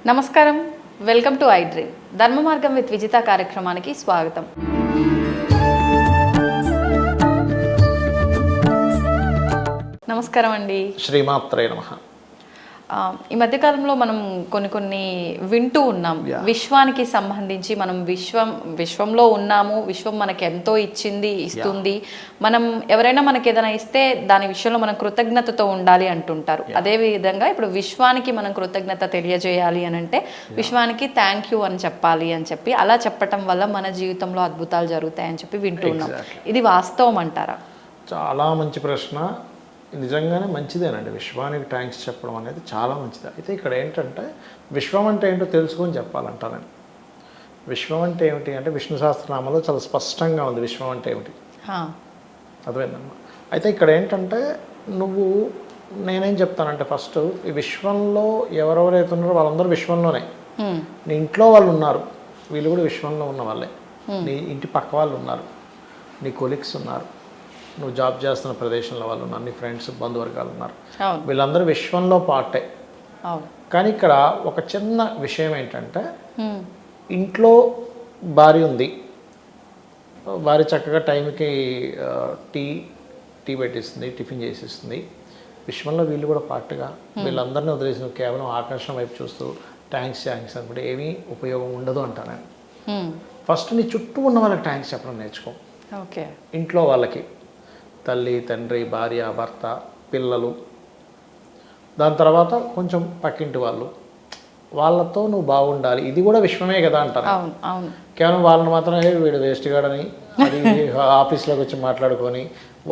నమస్కారం, welcome to I dream. ధర్మ మార్గం విత్ విజిత కార్యక్రమానికి స్వాగతం. నమస్కారం అండి. శ్రీమాత్రే నమః. ఈ మధ్యకాలంలో మనం కొన్ని వింటూ ఉన్నాం. విశ్వానికి సంబంధించి మనం విశ్వంలో ఉన్నాము, విశ్వం మనకి ఎంతో ఇస్తుంది. మనం ఎవరైనా మనకి ఏదైనా ఇస్తే దాని విషయంలో మనం కృతజ్ఞతతో ఉండాలి అంటుంటారు. అదే విధంగా ఇప్పుడు విశ్వానికి మనం కృతజ్ఞత తెలియజేయాలి అని అంటే విశ్వానికి థ్యాంక్ యూ అని చెప్పాలి అని చెప్పి, అలా చెప్పటం వల్ల మన జీవితంలో అద్భుతాలు జరుగుతాయని చెప్పి వింటూ ఉన్నాం. ఇది వాస్తవం అంటారా? చాలా మంచి ప్రశ్న. నిజంగానే మంచిదేనండి. విశ్వానికి థ్యాంక్స్ చెప్పడం అనేది చాలా మంచిది. అయితే ఇక్కడ ఏంటంటే విశ్వం అంటే ఏంటో తెలుసుకొని చెప్పాలంటా నేను. విశ్వం అంటే ఏమిటి అంటే విష్ణు సహస్రనామంలో చాలా స్పష్టంగా ఉంది విశ్వం అంటే ఏమిటి. అర్థమైందమ్మా. అయితే ఇక్కడ ఏంటంటే నేనేం చెప్తానంటే ఫస్ట్ ఈ విశ్వంలో ఎవరెవరైతే ఉన్నారో వాళ్ళందరూ విశ్వంలోనే. నీ ఇంట్లో వాళ్ళు ఉన్నారు, వీళ్ళు కూడా విశ్వంలో ఉన్న వాళ్ళే. నీ ఇంటి పక్క వాళ్ళు ఉన్నారు, నీ కొలీగ్స్ ఉన్నారు, నువ్వు జాబ్ చేస్తున్న ప్రదేశంలో వాళ్ళు ఉన్నారు, నీ ఫ్రెండ్స్ బంధువర్గాలు ఉన్నారు, వీళ్ళందరూ విశ్వంలో పార్టే. కానీ ఇక్కడ ఒక చిన్న విషయం ఏంటంటే ఇంట్లో భార్య ఉంది, భార్య చక్కగా టైంకి టీ పెట్టిస్తుంది, టిఫిన్ చేసిస్తుంది. విశ్వంలో వీళ్ళు కూడా పార్ట్గా. వీళ్ళందరినీ వదిలేసి నువ్వు కేవలం ఆకర్షణ వైపు చూస్తూ థ్యాంక్స్ అనుకుంటే ఏమీ ఉపయోగం ఉండదు అంటా నేను. ఫస్ట్ నీ చుట్టూ ఉన్న వాళ్ళకి థ్యాంక్స్ చెప్పడం నేర్చుకో. ఓకే. ఇంట్లో వాళ్ళకి తల్లి, తండ్రి, భార్య, భర్త, పిల్లలు, దాని తర్వాత కొంచెం పక్కింటి వాళ్ళతో నువ్వు బాగుండాలి. ఇది కూడా విశ్వమే కదా అంటారు. కేవలం వాళ్ళని మాత్రమే వీడు వేస్ట్ గాడని అది ఆఫీస్లోకి వచ్చి మాట్లాడుకొని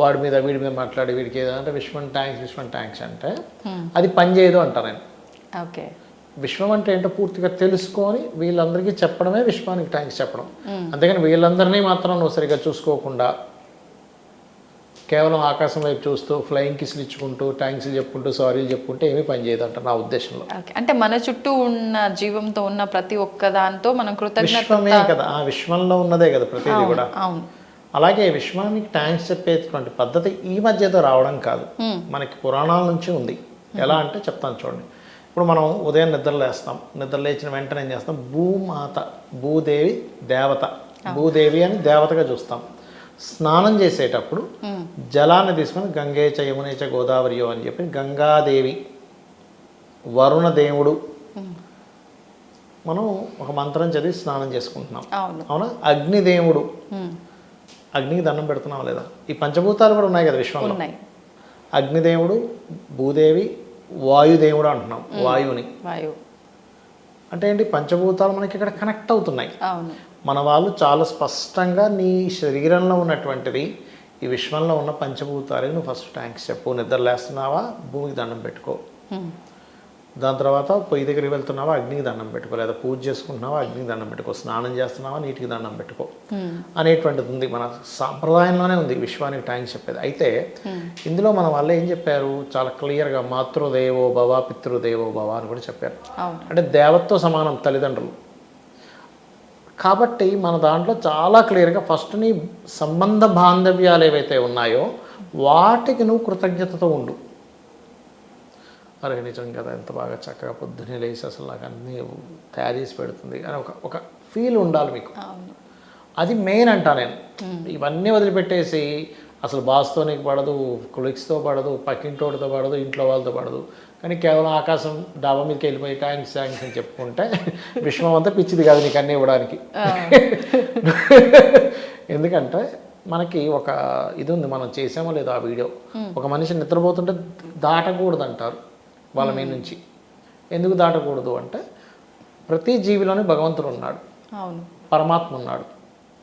వీడి మీద మాట్లాడి వీడికి ఏదంటే విశ్వం థ్యాంక్స్ అంటే అది పని చేయదు అంటా నేను. ఓకే. విశ్వం అంటే ఏంటో పూర్తిగా తెలుసుకొని వీళ్ళందరికీ చెప్పడమే విశ్వానికి థ్యాంక్స్ చెప్పడం. అంతేగాని వీళ్ళందరినీ మాత్రం నువ్వు సరిగ్గా చూసుకోకుండా కేవలం ఆకాశం వైపు చూస్తూ ఫ్లయింగ్ కిస్లు ఇచ్చుకుంటూ థ్యాంక్స్లు చెప్పుకుంటూ సారీలు చెప్పుకుంటే ఏమీ పని చేయదంట నా ఉద్దేశంలో. అంటే మన చుట్టూ ఉన్న జీవంతో ఉన్న ప్రతి ఒక్క దాంతో మనం విశ్వమే కదా, ఆ విశ్వంలో ఉన్నదే కదా ప్రతిదీ కూడా. అలాగే విశ్వానికి థ్యాంక్స్ చెప్పేటువంటి పద్ధతి ఈ మధ్యతో రావడం కాదు, మనకి పురాణాల నుంచి ఉంది. ఎలా అంటే చెప్తాను చూడండి. ఇప్పుడు మనం ఉదయం నిద్ర లేచిన వెంటనే ఏం చేస్తాం, భూమాత, భూదేవి దేవత, భూదేవి అని దేవతగా చూస్తాం. స్నానం చేసేటప్పుడు జలాన్ని తీసుకొని గంగే చ యమునే చ గోదావరియో అని చెప్పి గంగాదేవి, వరుణదేవుడు మనం ఒక మంత్రం చదివి స్నానం చేసుకుంటున్నాం. అవునా? అగ్నిదేవుడు, అగ్నికి దండం పెడుతున్నాం లేదా? ఈ పంచభూతాలు కూడా ఉన్నాయి కదా విశ్వంలో. అగ్నిదేవుడు, భూదేవి, వాయుదేవుడు అంటున్నాం. వాయువుని అంటే ఏంటి, పంచభూతాలు మనకి ఇక్కడ కనెక్ట్ అవుతున్నాయి. మన వాళ్ళు చాలా స్పష్టంగా నీ శరీరంలో ఉన్నటువంటిది ఈ విశ్వంలో ఉన్న పంచభూతాలకి నువ్వు ఫస్ట్ థ్యాంక్స్ చెప్పు. నిద్ర లేస్తున్నావా, భూమికి దండం పెట్టుకో. దాని తర్వాత పొయ్యి దగ్గరికి వెళ్తున్నావా, అగ్నికి దండం పెట్టుకో. లేదా పూజ చేసుకుంటున్నావా, అగ్నికి దండం పెట్టుకో. స్నానం చేస్తున్నావా, నీటికి దండం పెట్టుకో అనేటువంటిది ఉంది. మన సాంప్రదాయంలోనే ఉంది విశ్వానికి థ్యాంక్స్ చెప్పేది. అయితే ఇందులో మన వాళ్ళు ఏం చెప్పారు, చాలా క్లియర్గా మాతృదేవో భవ, పితృదేవో భవ అని కూడా చెప్పారు. అంటే దేవతతో సమానం తల్లిదండ్రులు. కాబట్టి మన దాంట్లో చాలా క్లియర్గా ఫస్ట్ నీ సంబంధ బాంధవ్యాలు ఏవైతే ఉన్నాయో వాటికి నువ్వు కృతజ్ఞతతో ఉండు. అరే నిజం కదా, ఎంత బాగా చక్కగా పొద్దున్నే లేచి అసలు నాకు అన్నీ తయారు చేసి పెడుతుంది అని ఒక ఫీల్ ఉండాలి మీకు. అది మెయిన్ అంటా నేను. ఇవన్నీ వదిలిపెట్టేసి అసలు బాస్తో నీకు పడదు, కొలీగ్స్తో పడదు, పక్కింటోడితో పడదు, ఇంట్లో వాళ్ళతో పడదు, కానీ కేవలం ఆకాశం డాబా మీదకి వెళ్ళిపోయి థ్యాంక్స్ అని చెప్పుకుంటే విశ్వం అంతా పిచ్చిది కాదు నీకు అన్నీ ఇవ్వడానికి. ఎందుకంటే మనకి ఒక ఇది ఉంది, మనం చేసామో లేదో ఆ వీడియో. ఒక మనిషి నిద్రపోతుంటే దాటకూడదు అంటారు వాళ్ళ మీద నుంచి. ఎందుకు దాటకూడదు అంటే ప్రతి జీవిలోనే భగవంతుడు ఉన్నాడు, పరమాత్మ ఉన్నాడు.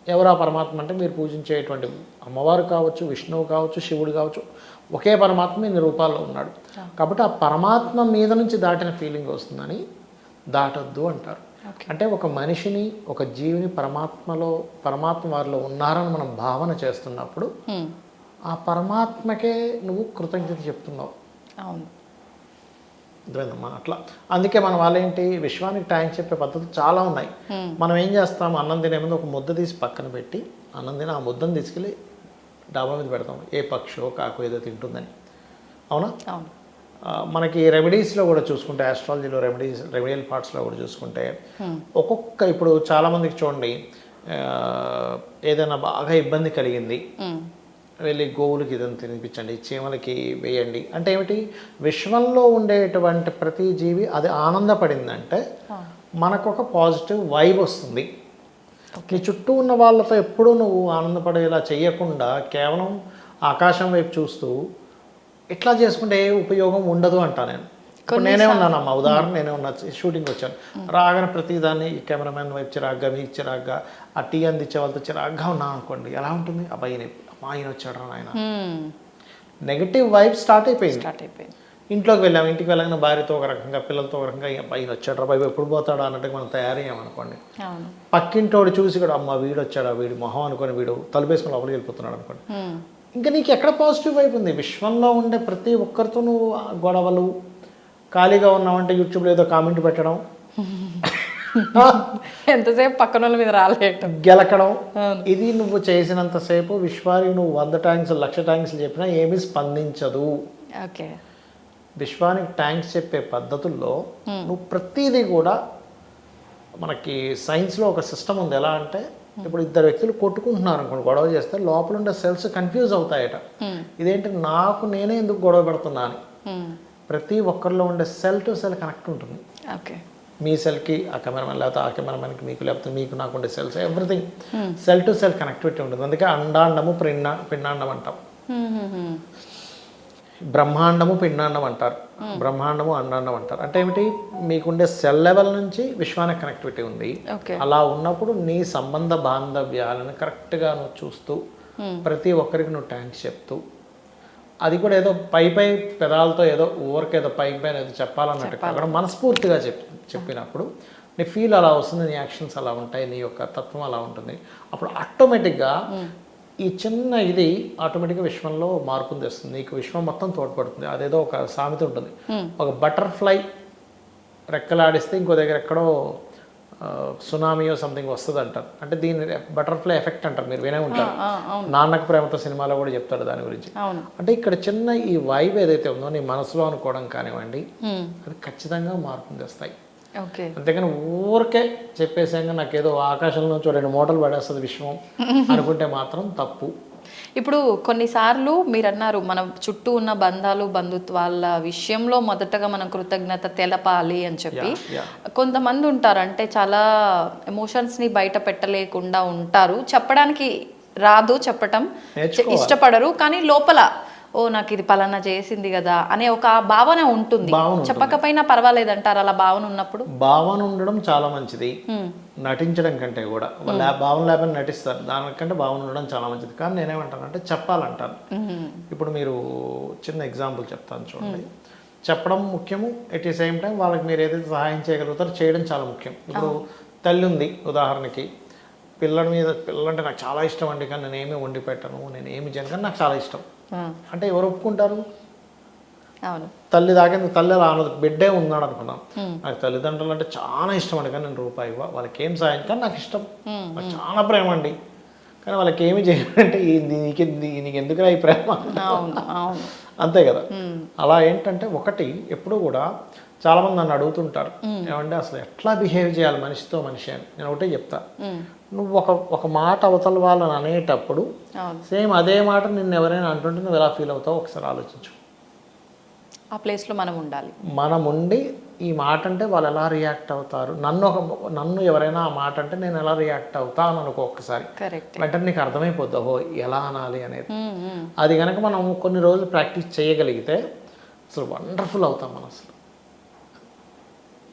ఎవరు ఆ పరమాత్మ అంటే మీరు పూజించేటువంటి అమ్మవారు కావచ్చు, విష్ణువు కావచ్చు, శివుడు కావచ్చు, ఒకే పరమాత్మ ఇన్ని రూపాల్లో ఉన్నాడు. కాబట్టి ఆ పరమాత్మ మీద నుంచి దాటిన ఫీలింగ్ వస్తుందని దాటొద్దు అంటారు. అంటే ఒక మనిషిని, ఒక జీవిని పరమాత్మ వారిలో ఉన్నారని మనం భావన చేస్తున్నప్పుడు ఆ పరమాత్మకే నువ్వు కృతజ్ఞత చెప్తున్నావు. అర్థమైందమ్మా? అట్లా అందుకే మన వాళ్ళేంటి విశ్వానికి థ్యాంక్స్ చెప్పే పద్ధతులు చాలా ఉన్నాయి. మనం ఏం చేస్తాం, అన్నం తినే ముందు ఒక ముద్ద తీసి పక్కన పెట్టి అన్నం తిని ఆ ముద్దను తీసుకెళ్ళి డాబా మీద పెడతాం, ఏ పక్షో కాకు ఏదో తింటుందని. అవునా? మనకి రెమెడీస్లో కూడా చూసుకుంటే, ఆస్ట్రాలజీలో రెమెడియల్ పార్ట్స్లో కూడా చూసుకుంటే ఒక్కొక్క, ఇప్పుడు చాలామందికి చూడండి ఏదైనా బాగా ఇబ్బంది కలిగింది, వెళ్ళి గోవులకి ఇదని తినిపించండి, చీమలకి వేయండి అంటే ఏమిటి, విశ్వంలో ఉండేటువంటి ప్రతి జీవి అది ఆనందపడిందంటే మనకు ఒక పాజిటివ్ వైబ్ వస్తుంది. నీ చుట్టూ ఉన్న వాళ్ళతో ఎప్పుడూ నువ్వు ఆనందపడేలా చేయకుండా కేవలం ఆకాశం వైపు చూస్తూ ఇట్లా చేసుకుంటే ఏ ఉపయోగం ఉండదు అంటా నేను. ఇప్పుడు నేనే ఉన్నానమ్మా, ఉదాహరణ నేనే ఉన్నా, షూటింగ్ వచ్చాను, రాగానే ప్రతిదాన్ని కెమెరామెన్ వైపు చిరాగ్గా, మీకు చిరాగ్గా, ఆ టీ అందించే వాళ్ళతో చిరాగ్గా ఉన్నా అనుకోండి, ఎలా ఉంటుంది, అబ్బాయి ఆయన వచ్చాడు ఆయన, నెగటివ్ వైబ్ స్టార్ట్ అయిపోయింది. ఇంట్లోకి వెళ్ళాము, ఇంటికి వెళ్ళగానే భార్యతో ఒక రకంగా, పిల్లలతో ఒక రకంగా, ఆయన వచ్చాడు రా బాబు ఎప్పుడు పోతాడా అన్నట్టుగా మనం తయారయ్యామనుకోండి. పక్కింటోడు చూసి కూడా అమ్మ వీడు వచ్చాడా, వీడి మొహం అనుకొని వీడు తలుపేసుకుని లోపలికి వెళ్ళిపోతున్నాడు అనుకోండి, ఇంకా నీకు ఎక్కడ పాజిటివ్ వైపు ఉంది? విశ్వంలో ఉండే ప్రతి ఒక్కరితో నువ్వు గొడవలు, ఖాళీగా ఉన్నావంటే యూట్యూబ్లో ఏదో కామెంట్ పెట్టడం, ఎంతసేపు పక్కన వాళ్ళ మీద రాలేయటం, గెలకడం, ఇది నువ్వు చేసినంతసేపు విశ్వానికి నువ్వు 100 థ్యాంక్స్ 1,00,000 థ్యాంక్స్ చెప్పినా ఏమీ స్పందించదు. ఓకే, విశ్వానికి థ్యాంక్స్ చెప్పే పద్ధతుల్లో నువ్వు ప్రతిదీ కూడా, మనకి సైన్స్లో ఒక సిస్టమ్ ఉంది. ఎలా అంటే ఇప్పుడు 2 వ్యక్తులు కొట్టుకుంటున్నారు అనుకోండి, గొడవ చేస్తే లోపల ఉండే సెల్స్ కన్ఫ్యూజ్ అవుతాయట, ఇదేంటి నాకు నేనే ఎందుకు గొడవ పెడుతున్నా అని. ప్రతి ఒక్కరిలో ఉండే సెల్ టు సెల్ కనెక్ట్ ఉంటుంది. ఓకే, మీ సెల్కి ఆ కెమెరామెన్, లేకపోతే ఆ కెమెరామెన్కి మీకు, లేకపోతే మీకు నాకు ఉండే cells, everything cell to cell connectivity ఉంటుంది. అందుకే అండాండము పిండాండం అంటాం, బ్రహ్మాండము పిండాండం అంటారు, బ్రహ్మాండము అండాండం అంటారు. అంటే ఏమిటి, మీకుండే సెల్ లెవెల్ నుంచి విశ్వానికి కనెక్టివిటీ ఉంది. అలా ఉన్నప్పుడు నీ సంబంధ బాంధవ్యాలను కరెక్ట్గా నువ్వు చూస్తూ ప్రతి ఒక్కరికి నువ్వు థ్యాంక్స్ చెప్తూ, అది కూడా ఏదో పై పెదాలతో ఏదో ఊరికేదో పైన ఏదో చెప్పాలన్నట్టు కాకుండా మనస్ఫూర్తిగా చెప్పినప్పుడు నీ ఫీల్ అలా వస్తుంది, నీ యాక్షన్స్ అలా ఉంటాయి, నీ యొక్క తత్వం అలా ఉంటుంది. అప్పుడు ఆటోమేటిక్గా ఈ చిన్న ఇది ఆటోమేటిక్గా విశ్వంలో మార్పుని తెస్తుంది, నీకు విశ్వం మొత్తం తోడ్పడుతుంది. అదేదో ఒక సామెత ఉంటుంది, ఒక బటర్ఫ్లై రెక్కలాడిస్తే ఇంకో దగ్గర ఎక్కడో సునామీయో సంథింగ్ వస్తుంది అంటారు. అంటే దీన్ని బటర్ఫ్లై ఎఫెక్ట్ అంటారు, మీరు వినే ఉంటారు. నాన్నకు ప్రేమతో సినిమాలో కూడా చెప్తాడు దాని గురించి. అంటే ఇక్కడ చిన్న ఈ వైబ్ ఏదైతే ఉందో నీ మనసులో అనుకోవడం కానివ్వండి, అది ఖచ్చితంగా మార్పుని తెస్తాయి. అంతేకాని ఊరికే చెప్పేసాక నాకేదో ఆకాశంలో 2 మూటలు పడేస్తుంది విశ్వం అనుకుంటే మాత్రం తప్పు. ఇప్పుడు కొన్నిసార్లు మీరు అన్నారు మన చుట్టూ ఉన్న బంధాలు బంధుత్వాల విషయంలో మొదటగా మనం కృతజ్ఞత తెలపాలి అని చెప్పి, కొంతమంది ఉంటారు అంటే చాలా ఎమోషన్స్ని బయట పెట్టలేకుండా ఉంటారు, చెప్పడానికి రాదు, చెప్పటం ఇష్టపడరు, కానీ లోపల ఓ నాకు ఇది పలానా చేసింది కదా అనే ఒక భావన ఉంటుంది. చెప్పకపోయినా పర్వాలేదు అంటారు అలా భావన ఉన్నప్పుడు? భావన ఉండడం చాలా మంచిది, నటించడం కంటే కూడా. భావన లేకపోతే నటిస్తారు, దానికంటే భావన ఉండడం చాలా మంచిది. కానీ నేనేమంటానంటే చెప్పాలంటాను. ఇప్పుడు మీరు చిన్న ఎగ్జాంపుల్ చెప్తాను చూడండి. చెప్పడం ముఖ్యము, ఎట్ ది సేమ్ టైం వాళ్ళకి మీరు ఏదైతే సహాయం చేయగలుగుతారో చేయడం చాలా ముఖ్యం. ఇప్పుడు తల్లి ఉంది ఉదాహరణకి, పిల్లలంటే నాకు చాలా ఇష్టం అండి, కానీ నేను ఏమీ వండి పెట్టను, నేను ఏమి చేయను, కానీ నాకు చాలా ఇష్టం అంటే ఎవరు ఒప్పుకుంటారు? తల్లి దాకేందుకు, తల్లి అలా అనదు, బిడ్డే ఉన్నాడు అనుకున్నాం, నాకు తల్లిదండ్రులు అంటే చాలా ఇష్టం అండి, కానీ నేను రూపాయి ఇవ్వ, వాళ్ళకి ఏం సాయం, కానీ నాకు ఇష్టం, నాకు చాలా ప్రేమ అండి, కానీ వాళ్ళకి ఏమి చేయాలంటే నీకు ఎందుకురా ఈ ప్రేమ, అంతే కదా. అలా ఏంటంటే ఒకటి ఎప్పుడు కూడా చాలామంది నన్ను అడుగుతుంటారు, ఏమంటే అసలు ఎట్లా బిహేవ్ చేయాలి మనిషితో మనిషి అని. నేను ఒకటే చెప్తా, నువ్వు ఒక మాట అవతల వాళ్ళని అనేటప్పుడు సేమ్ అదే మాట నిన్ను ఎవరైనా అంటుంటే నువ్వు ఎలా ఫీల్ అవుతావు ఒకసారి ఆలోచించు. ఆ ప్లేస్లో మనం ఉండాలి, మనం ఉండి ఈ మాట అంటే వాళ్ళు ఎలా రియాక్ట్ అవుతారు, నన్ను ఎవరైనా ఆ మాట అంటే నేను ఎలా రియాక్ట్ అవుతాను అనుకో ఒక్కసారి, వెంటనే నీకు అర్థమైపోద్ది ఓహో ఎలా అనాలి అనేది. అది కనుక మనం కొన్ని రోజులు ప్రాక్టీస్ చేయగలిగితే అసలు వండర్ఫుల్ అవుతాం మనం. అసలు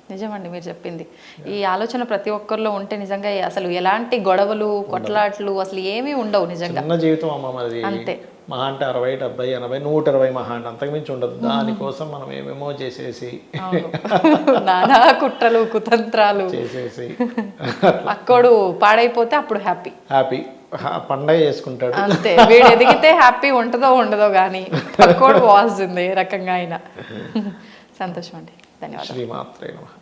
నిజమండి మీరు చెప్పింది. ఈ ఆలోచన ప్రతి ఒక్కరిలో ఉంటే నిజంగా అసలు ఎలాంటి గొడవలు కొట్లాట్లు అసలు ఏమీ ఉండవు. నిజంగా చిన్న జీవితం అమ్మ మనది, అంతే. మహా అంటే 60, 70, 80, 120 మహా అంటే అంతకుమించి ఉండదు. దానికోసం మనం ఏమేమో చేసేసి నానా కుట్రలు కుతంత్రాలు చేసేసి అక్కడు పాడైపోతే అప్పుడు హ్యాపీ పండగ చేసుకుంటాడు అంతే. వీడు ఎదిగితే హ్యాపీ ఉంటుందో ఉండదో కానీ అక్కడు పోవాల్సిందే ఏ రకంగా అయినా. సంతోషం అండి, ధన్యవాదాలు. శ్రీమాత్రే నమః.